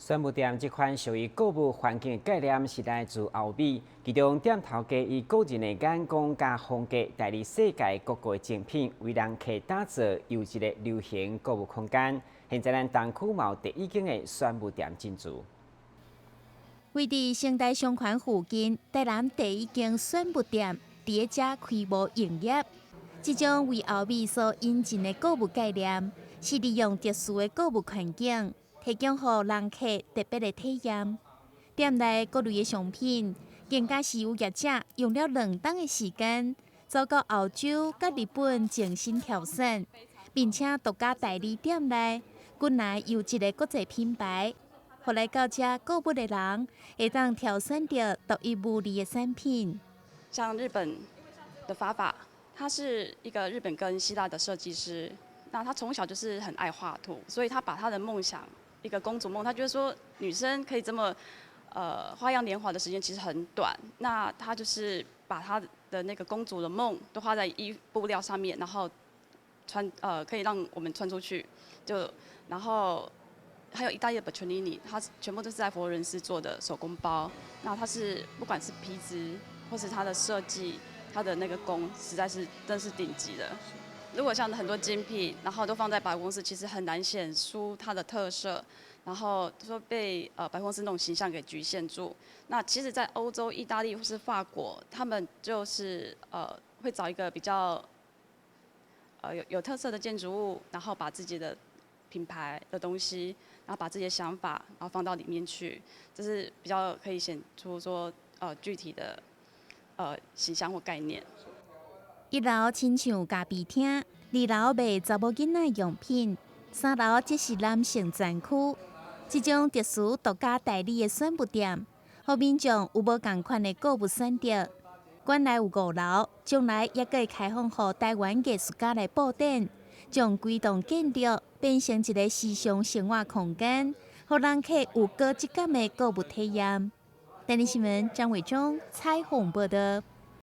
宣物店这款属于购物环境的概念是来自欧美，其中店头家以个人的眼光加风格，带领世界各国的精品，为人客打造优质的流行购物空间。现在咱东区嘛有第一间的宣物店进驻。位伫城大商圈附近，台南第一间宣物店伫遮开幕营业。这种为欧美所引进的购物概念，是利用特殊的购物环境，提供予人客特别的体验。店内各类的商品，更加是有业者用了2冬的时间，走到欧洲甲日本精心挑选，并且独家代理店内国内优质的国际品牌。互来到这购物的人，会当挑选到独一无二的产品。像日本的法法，他是一个日本跟希腊的设计师，那他从小就是很爱画图，所以他把他的梦想，一个公主梦，他觉得说女生可以这么花样年华的时间其实很短，那他就是把他的那个公主的梦都画在布料上面，然后可以让我们穿出去，然后。还有意大利的 Bocciolini， 它全部都是在佛罗伦斯做的手工包。那它是不管是皮质，或是它的设计，它的那个工，实在是真是顶级的。如果像很多精品，然后都放在百货公司，其实很难显出它的特色，然后说被百货公司那种形象给局限住。那其实，在欧洲、意大利或是法国，他们就是会找一个比较有特色的建筑物，然后把自己的品牌的东西，然后把自己的想法，然后放到里面去，这是比较可以显出说具体的形象或概念。1楼亲像咖啡厅，2楼卖查某囡仔用品，3楼则是男性专区。这种特殊独家代理的选物店，互民众有无同款的购物选择。馆内有5楼，将来也可以开放予台湾艺术家来布展。将规栋建筑变成一个时尚生活空间，让人客有高质感的购物体验。台视新闻张伟忠采访报道。